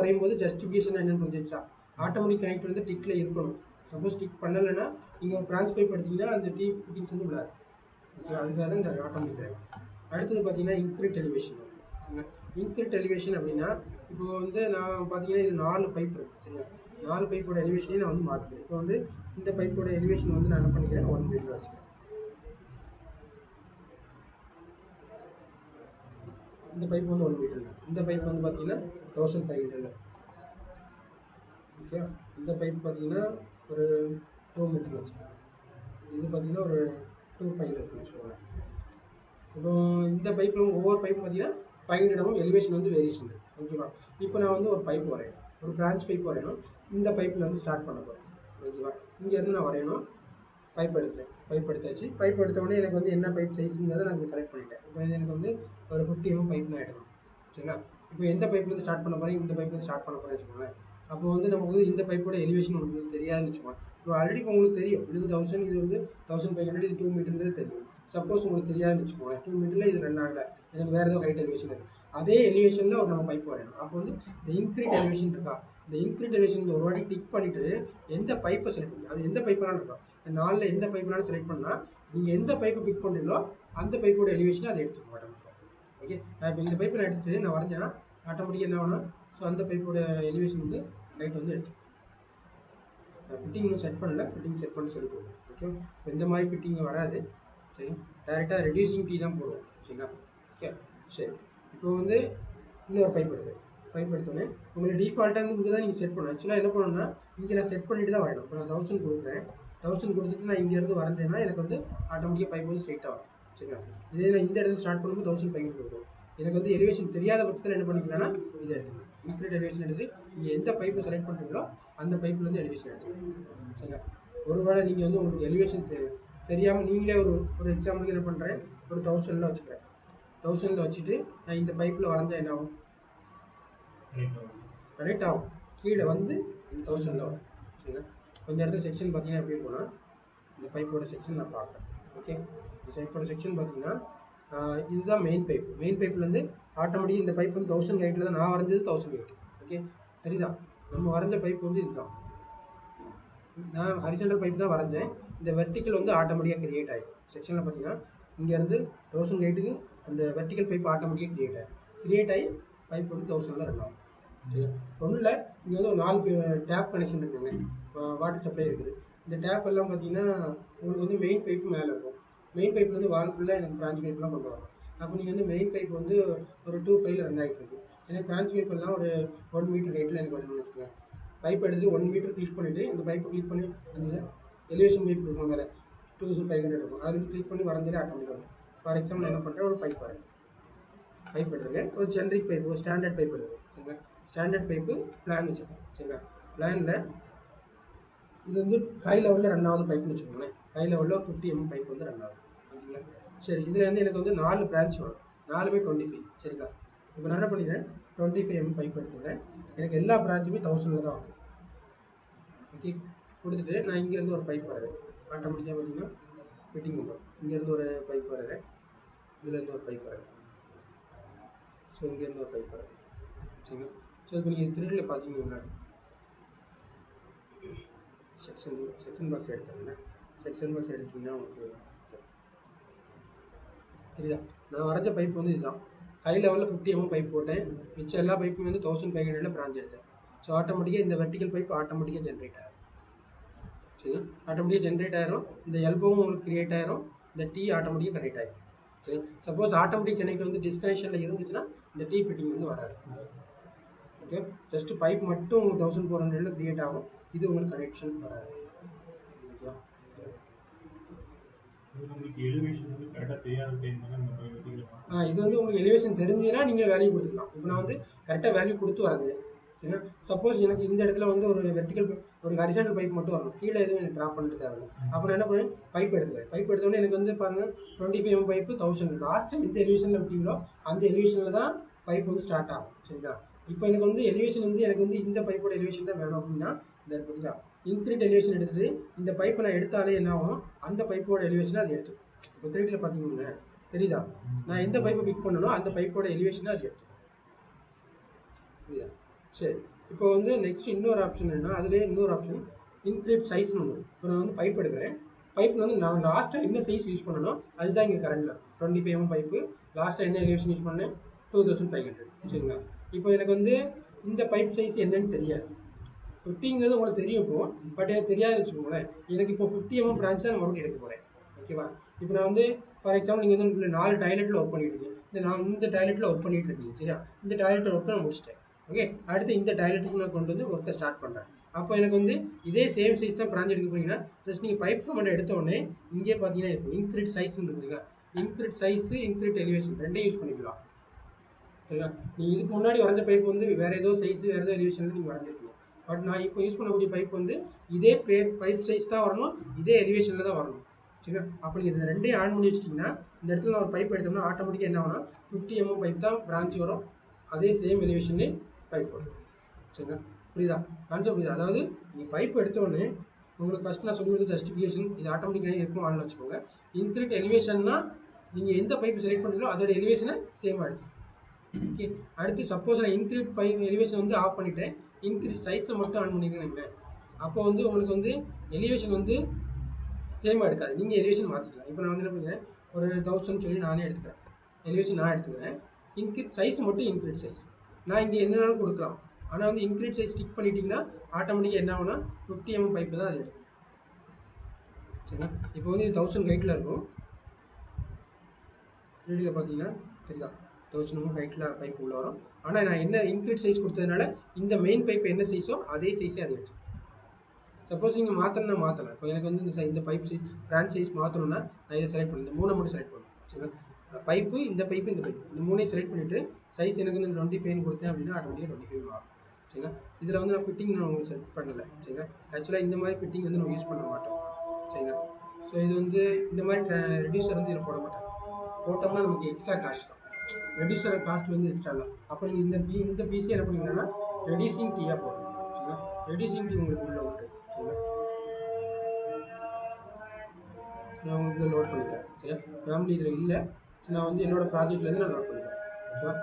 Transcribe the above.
வரையும் போது ஜஸ்டிஃபிகேஷன் என்னன்னு புரிஞ்சிச்சா? ஆட்டோமேட்டிக் கனெக்ட் வந்து டிக்கில் இருக்கணும். சப்போஸ் டிக் பண்ணலைன்னா நீங்கள் ஒரு பிரான்ச் பைப் எடுத்தீங்கன்னா அந்த டி ஃபிட்டிங்ஸ் வந்து விடாது. ஓகே, அதுக்காக தான் இந்த ஆட்டோமேட்டிக் கனெக்ட். அடுத்தது பார்த்தீங்கன்னா இன்க்ரிட் எலிவேஷன். சரிங்களா? இன்க்ரிட் எலிவேஷன் அப்படின்னா இப்போ வந்து நான் பார்த்தீங்கன்னா இது 4 பைப் இருக்குது. சரிங்களா? 4 பைப்போட எலிவேஷனே நான் வந்து மாற்றிக்கிறேன். இப்போ வந்து இந்த பைப்போட எலிவேஷன் வந்து நான் என்ன பண்ணிக்கிறேன், 1 மீட்டர் வச்சுக்கிறேன். இந்த பைப் வந்து 1 மீட்டர். இந்த பைப் வந்து பார்த்தீங்கன்னா 1500. ஓகே, இந்த பைப் பார்த்தீங்கன்னா ஒரு 2 மீட்டர் வச்சுக்கோங்க. இது பார்த்தீங்கன்னா ஒரு 2500 இருக்குன்னு வச்சுக்கோங்க. இப்போ இந்த பைப்பில் ஒவ்வொரு பைப் பார்த்தீங்கன்னா 500 எலிவேஷன் வந்து வேரியேஷன் இருக்குது. ஓகேவா? இப்போ நான் வந்து ஒரு பைப் வரையணும், ஒரு பிரான்ச் பைப் வரையணும். இந்த பைப்பில் வந்து ஸ்டார்ட் பண்ண போகிறேன். ஓகேவா? இங்கேருந்து நான் வரையணும். பைப் எடுத்துட்டேன். பைப் எடுத்தாச்சு. பைப் எடுத்தோடனே எனக்கு வந்து என்ன பைப் சைஸுங்கிறத நான் செலக்ட் பண்ணிட்டேன். இப்போ எனக்கு வந்து ஒரு 50 mm பைப் நான் எடுக்கணும். சரிங்களா? இப்போ எந்த பைப்லேருந்து ஸ்டார்ட் பண்ண போகிறேன், இந்த பைப்லேருந்து ஸ்டார்ட் பண்ண போகிறேன்னு வச்சுக்கோங்களேன். அப்போ வந்து நமக்கு வந்து இந்த பைப்போட எலிவேஷன் உங்களுக்கு தெரியாதுன்னு வச்சுக்கோங்க. இப்போ ஆல்ரெடி இப்போ உங்களுக்கு தெரியும், இது 1000, இது வந்து 1500, இது 2 மீட்டருங்கிறது தெரியும். சப்போஸ் உங்களுக்கு தெரியாதுன்னு வச்சுக்கோங்க, 2 மீட்டரில் இது ரன் ஆகலை, எனக்கு வேறு ஏதோ ஹைட் எலிவேஷன் இருக்குது, அதே எலிவேஷனில் ஒரு நம்ம பைப் வரையணும். அப்போ வந்து இந்த இன்க்ரீட் எலிவேஷன் இருக்கா, இந்த இன்க்ரீட் எலிவேஷன் ஒரு வாட்டி டிக் பண்ணிவிட்டு எந்த பைப்பை செலக்ட் பண்ணி, அது எந்த பைப்பெல்லாம் இருக்கும், இந்த 4ல் எந்த பைப்னாலும் செலக்ட் பண்ணால் நீங்கள் எந்த பைப்பை பிக் பண்ணுறீங்களோ அந்த பைப்போட எலிவேஷனை அதை எடுத்துக்க மாட்டோம். ஓகே, நான் இப்போ இந்த பைப்பை நான் எடுத்துகிட்டு நான் வரைஞ்சேன்னா ஆட்டோமேட்டிக்காக என்ன ஆகணும், ஸோ அந்த பைப்போட எலிவேஷன் வந்து ஹைட் வந்து எடுத்துக்கும். ஃபிட்டிங் இன்னும் செட் பண்ணல, ஃபிட்டிங் செட் பண்ண சொல்லி போடுவோம். ஓகே, இப்போ இந்த மாதிரி ஃபிட்டிங் வராது. சரி, டேரெக்டாக ரெடியூசிங் டீ தான் போடுவோம். சரிங்களா? ஓகே, சரி. இப்போ வந்து இன்னொரு பைப் எடுக்கிறேன். பைப் எடுத்தோன்னே உங்களுக்கு டிஃபால்ட்டாக வந்து இங்கே தான் நீங்கள் செட் பண்ணணும். ஆக்சுவலாக என்ன பண்ணணும்னா இங்கே நான் செட் பண்ணிட்டு தான் வரையணும். இப்போ நான் 1000 கொடுக்குறேன். 1000 கொடுத்துட்டு நான் இங்கேருந்து வரைஞ்சேன்னா எனக்கு வந்து ஆட்டோமேட்டிக்காக பைப் வந்து ஸ்ட்ரைட்டாக வரும். சரிங்களா? இதே நான் இந்த இடத்துல ஸ்டார்ட் பண்ணும்போது 1500 கொடுக்கும். எனக்கு வந்து எலிவேஷன் தெரியாத பட்சத்தில் என்ன பண்ணிக்கலாம்னா இதை எடுத்துக்கலாம். இன்க்ரீட் எலிவேஷன் எடுத்து நீங்கள் எந்த பைப்பை செலக்ட் பண்ணுறீங்களோ அந்த பைப்பில் வந்து எலிவேஷன் எடுத்துக்கலாம். சரிங்களா? ஒருவேளை நீங்கள் வந்து உங்களுக்கு எலிவேஷன் தெரியாமல் நீங்களே ஒரு எக்ஸாம்பிளுக்கு என்ன பண்ணுறேன், ஒரு 1000ல் வச்சுக்கிறேன். 1000ல் வச்சுட்டு நான் இந்த பைப்பில் வரைஞ்சா என்ன ஆகும், கனெக்ட் ஆகும். கீழே வந்து இந்த 1000ல் வரும். சரிங்களா? கொஞ்சம் இடத்துல செக்ஷன் பார்த்தீங்கன்னா எப்படி இருக்கும்னா இந்த பைப்போட செக்ஷன் நான் பார்க்குறேன். ஓகே, இந்த பைப்போட செக்ஷன் பார்த்தீங்கன்னா இதுதான் மெயின் பைப். மெயின் பைப்லேருந்து ஆட்டோமேட்டிக்காக இந்த பைப் வந்து 1000 ஹைட்டில் தான் நான் வரைஞ்சது, 1000 ஹைட். ஓகே, தெரியுதா? நம்ம வரைஞ்ச பைப் வந்து இதுதான். நான் ஹரிசாண்டல் பைப் தான் வரைஞ்சேன். இந்த வெர்டிக்கல் வந்து ஆட்டோமேட்டிக்காக கிரியேட் ஆகிடும். செக்ஷனில் பார்த்தீங்கன்னா இங்கேருந்து 1000 ஹைட்டுக்கு அந்த வெர்டிக்கல் பைப் ஆட்டோமேட்டிக்காக கிரியேட் ஆகி பைப் வந்து 1000ல் ரன் ஆகும். சரி, ஒன்றும் இல்லை, இங்கே வந்து ஒரு 4 டேப் கனெக்ஷன் இருக்குங்க, வாட்டர் சப்ளை இருக்குது. இந்த டேப் எல்லாம் பார்த்தீங்கன்னா உங்களுக்கு வந்து மெயின் பைப்பு மேலே இருக்கும். மெயின் பைப்பில் வந்து வால்குள்ளே எனக்கு பிரான்ச் பைப்லாம் கொண்டு வரணும். அப்போ நீங்கள் வந்து மெயின் பைப் வந்து ஒரு 2.5ல் ரன் ஆகிட்டு இருக்கு. எனக்கு பிரான்ச் பைப் எல்லாம் ஒரு 1 மீட்டர் ஹைட்டில் எனக்கு வரணும்னு வச்சுக்கோங்க. பைப் எடுத்துட்டு 1 மீட்டர் கிளிக் பண்ணிவிட்டு இந்த பைப்பை கிளிக் பண்ணி அந்த எலிவேஷன் பைப் இருக்கும் மேலே 2500 இருக்கும், அதுக்கு கிளிக் பண்ணி வரைஞ்சாலே ஆட்டோமேட்டிக்காக இருக்கும். ஃபார் எக்ஸாம்பிள் என்ன பண்ணுறேன், ஒரு பைப் வரேன், பைப் எடுத்துருக்கேன், ஒரு ஜென்ரிக் பைப், ஒரு ஸ்டாண்டர்ட் பைப் எடுத்துருக்கேன். சரிங்களா? ஸ்டாண்டர்ட் பைப்பு பிளான் வச்சுருக்கேன். சரிங்களா? பிளானில் இது வந்து ஹை லெவலில் ரன் ஆகுது பைப்னு வச்சுக்கோங்களேன். ஹை லெவலில் 50 mm பைப் வந்து ரன் ஆகுது. ஓகேங்களா? சரி, இதில் வந்து எனக்கு வந்து 4 பிரான்ச் வரும், 4மே 25. சரிங்களா? இப்போ நான் என்ன பண்ணிக்கிறேன், 25 mm பைப் எடுத்துக்கிறேன். எனக்கு எல்லா பிரான்ச்சுமே 1000ல் தான் வரும். ஓகே, கொடுத்துட்டு நான் இங்கேருந்து ஒரு பைப் வரேன். ஆட்டோமேட்டிக்காக பார்த்தீங்கன்னா ஃபிட்டிங் வந்துடும். இங்கேருந்து ஒரு பைப் வரேன், இதுலேருந்து ஒரு பைப் வரேன், ஸோ இங்கேருந்து ஒரு பைப் வரேன். சரிங்களா? ஸோ இப்போ நீங்கள் 3ல் பார்த்தீங்கன்னா செக்ஷன் பாக்ஸ் எடுத்துருங்க. செக்ஷன் பாக்ஸ் எடுத்திங்கன்னா உங்களுக்கு தெரியுதா? நான் வரைஞ்ச பைப் வந்து இதுதான். ஹை லெவலில் 50 mm பைப் போட்டேன். மிச்சம் எல்லா பைப்புமே வந்து 1500ல் பிரான்ச் எடுத்தேன். ஸோ ஆட்டோமேட்டிக்காக இந்த வெர்டிக்கல் பைப் ஆட்டோமேட்டிக்காக ஜென்ரேட் ஆகிடும். சரிங்களா? ஆட்டோமேட்டிக்காக ஜென்ரேட் ஆகிரும். இந்த எல்போவும் உங்களுக்கு கிரியேட் ஆகிரும். இந்த டீ ஆட்டோமேட்டிக்காக கனெக்ட் ஆகிடும். சரி, சப்போஸ் ஆட்டோமேட்டிக் கனெக்ட் வந்து டிஸ்கனெக்ஷனில் இருந்துச்சுன்னா இந்த டீ ஃபிட்டிங் வந்து வராது. ஓகே, ஜஸ்ட் பைப் மட்டும் 1400ல் கிரியேட் ஆகும், இது உங்களுக்கு கனெக்ஷன் வராது. ஓகேவா? இது வந்து உங்களுக்கு எலிவேஷன் தெரிஞ்சுன்னா நீங்கள் வேல்யூ கொடுத்துக்கலாம். இப்போ நான் வந்து கரெக்டாக வேல்யூ கொடுத்து வரது. சரிங்களா? சப்போஸ் எனக்கு இந்த இடத்துல வந்து ஒரு வெர்டிக்கல் ஒரு ஹரிசாண்டல் பைப் மட்டும் வரணும், கீழே எதுவும் எனக்கு ட்ராப் பண்ணிட்டு தேவை. அப்போ நான் என்ன பண்ணுவேன், பைப் எடுத்துக்கிறேன். பைப் எடுத்தோடனே எனக்கு வந்து பாருங்கள் 25 mm பைப்பு 1000. லாஸ்ட்டு எந்த எலிவேஷனில் விட்டீங்களோ அந்த எலிவேஷனில் தான் பைப் வந்து ஸ்டார்ட் ஆகும். சரிங்களா? இப்போ எனக்கு வந்து எலிவேஷன் வந்து எனக்கு வந்து இந்த பைப்போட எலிவேஷன் தான் வேணும் அப்படின்னா இந்த பார்த்தீங்களா, இன்க்ரீட் எலிவேஷன் எடுத்துகிட்டு இந்த பைப்பை நான் எடுத்தாலே என்ன ஆகும், அந்த பைப்போட எலிவேஷனை அது எடுத்துக்கும். இப்போ 3ல் பார்த்தீங்கன்னா தெரியுதா, நான் எந்த பைப்பை பிக் பண்ணணும் அந்த பைப்போட எலிவேஷனை அது எடுத்துக்கும். புரியுதா? சரி, இப்போ வந்து நெக்ஸ்ட் இன்னொரு ஆப்ஷன் என்னன்னா, அதுலேயே இன்னொரு ஆப்ஷன் இன்க்ரீட் சைஸ்னு ஒன்று. இப்போ நான் வந்து பைப் எடுக்கிறேன். பைப்பில் வந்து நான் லாஸ்ட்டாக என்ன சைஸ் யூஸ் பண்ணணும் அதுதான் இங்கே கரண்டில் 25 mm பைப்பு. லாஸ்ட்டாக என்ன எலிவேஷன் யூஸ் பண்ணேன் 2500. சரிங்களா? இப்போ எனக்கு வந்து இந்த பைப் சைஸ் என்னன்னு தெரியாது. 50ங்கிறது உங்களுக்கு தெரியும் இப்போ, பட் எனக்கு தெரியாதுன்னு வச்சுக்கோங்களேன். எனக்கு இப்போ 50 mm பிரான்ச் தான் மறுபடியும் எடுக்க போகிறேன். ஓகேவா? இப்போ நான் வந்து ஃபார் எக்ஸாம்பிள் நீங்கள் வந்து 4 டாய்லெட்டில் ஒர்க் பண்ணிட்டு இருக்கீங்க. இந்த டாய்லெட்டில் ஒர்க் பண்ணிட்டு இருக்கீங்க. சரியா? இந்த டாய்லெட்டில் ஒர்க் நான் முடிச்சிட்டேன். ஓகே, அடுத்து இந்த டாய்லெட்டுக்கு நான் கொண்டு வந்து ஒர்க்கை ஸ்டார்ட் பண்ணுறேன். அப்போ எனக்கு வந்து இதே சேம் சைஸ் தான் பிரான்ச் எடுக்க போறீங்கன்னா ஜஸ்ட் நீங்கள் பைப் கமெண்ட் எடுத்த உடனே இங்கே பார்த்தீங்கன்னா இருக்கும் இன்க்ரீட் சைஸ்ன்னு இருக்குங்களா, இன்க்ரீட் சைஸு இன்க்ரீட் எலிவேஷன் ரெண்டையும் யூஸ் பண்ணிக்கலாம். சரிங்களா? நீங்கள் இதுக்கு முன்னாடி வரைஞ்ச பைப் வந்து வேறு ஏதோ சைஸ் வேறு ஏதோ எலிவேஷனில் நீங்கள் வரைஞ்சிருக்கீங்க. பட் நான் இப்போ யூஸ் பண்ணக்கூடிய பைப் வந்து இதே பைப் சைஸ் தான் வரணும், இதே எலிவேஷனில் தான் வரணும். சரிங்களா? அப்போ நீங்கள் இந்த ரெண்டையும் ஆன் பண்ணி வச்சிட்டிங்கன்னா இந்த இடத்துல நான் ஒரு பைப் எடுத்தோம்னா ஆட்டோமேட்டிக்காக என்ன ஆகும்னா 50 mm பைப் தான் பிரான்ச் வரும், அதே சேம் எலிவேஷன்லேயே பைப் வரும். சரிங்களா? புரியுதா கான்செப்ட்? புரியுதா? அதாவது நீங்கள் பைப் எடுத்தோடனே உங்களுக்கு ஃபஸ்ட் நான் சொல்லி கொடுத்த ஜஸ்டிஃபிகேஷன் இது ஆட்டோமேட்டிக்காக இருக்கும் ஆன்ல வச்சுக்கோங்க. இன்க்ரீட் எலிவேஷன்னா நீங்கள் எந்த பைப் செலக்ட் பண்ணுறீங்களோ அதோட எலிவேஷனை சேமாக எடுத்து. ஓகே, அடுத்து சப்போஸ் நான் இன்க்ரீட் பைப் எலிவேஷன் வந்து ஆஃப் பண்ணிவிட்டேன், இன்க்ரீட் சைஸை மட்டும் ஆன் பண்ணிக்கிறேன். அப்போ வந்து உங்களுக்கு வந்து எலிவேஷன் வந்து சேமாக எடுக்காது, நீங்கள் எலிவேஷன் மாற்றிக்கலாம். இப்போ நான் வந்து என்ன பண்ணுறேன், ஒரு 1000 சொல்லி நானே எடுத்துக்கிறேன். எலிவேஷன் நான் எடுத்துக்கிறேன். இன்க்ரீட் சைஸ் மட்டும் இன்க்ரீட் சைஸ் நான் இங்கே என்னென்னாலும் கொடுக்கலாம். ஆனால் வந்து இன்க்ரீட் சைஸ் ஸ்டிக் பண்ணிட்டீங்கன்னா ஆட்டோமேட்டிக்காக என்ன ஆகும்னா 50 mm பைப்பு தான் அது எடுக்கும். சரிங்களா? இப்போ வந்து இது 1000 ஹைட்டில் இருக்கும். 3Dயில் பார்த்தீங்கன்னா தெரியுதா 1000 mm ஹைட்டில் பைப் உள்ள வரும். ஆனால் நான் என்ன இன்க்ரீட் சைஸ் கொடுத்ததுனால இந்த மெயின் பைப் என்ன சைஸோ அதே சைஸே அது எடுக்கும். சப்போஸ் நீங்கள் மாற்றணும்னா மாற்றலாம். இப்போ எனக்கு வந்து இந்த பைப் சைஸ் பிரான்ச் சைஸ் மாற்றணும்னா நான் இதை செலக்ட் பண்ணி இந்த 3 மட்டும் செலக்ட் பண்ணணும். சரிங்களா? பைப்பு இந்த பைப்பு இந்த 3 செலக்ட் பண்ணிவிட்டு சைஸ் எனக்கு வந்து 25 கொடுத்தேன் அப்படின்னா ஆட்டோமேட்டிக்காக 25 ஆகும். சரிங்களா? இதில் வந்து நான் ஃபிட்டிங் நான் உங்களுக்கு செட் பண்ணலை. சரிங்களா? ஆக்சுவலாக இந்த மாதிரி ஃபிட்டிங் வந்து நம்ம யூஸ் பண்ண மாட்டோம். சரிங்களா? ஸோ இது வந்து இந்த மாதிரி ரெடியூசர் வந்து இதில் போட மாட்டேன். போட்டோம்னா நமக்கு எக்ஸ்ட்ரா காஸ்ட் தான். ரெடியூசர் காஸ்ட் வந்து எக்ஸ்ட்ரா இல்லை. அப்போ நீங்கள் இந்த பிசி என்ன பண்ணீங்கன்னா ரெடியூசிங் கீயாக போடணும். சரிங்களா? ரெடியூசிங் கீ உங்களுக்கு உள்ள உண்டு. சரிங்களா? நான் உங்களுக்கு லோட் பண்ணித்தரேன். சரியா? ஃபேமிலி இதில் இல்லை, நான் வந்து என்னோடய ப்ராஜெக்ட்லேருந்து நான் லோட் பண்ணித்தரேன். ஓகேவா?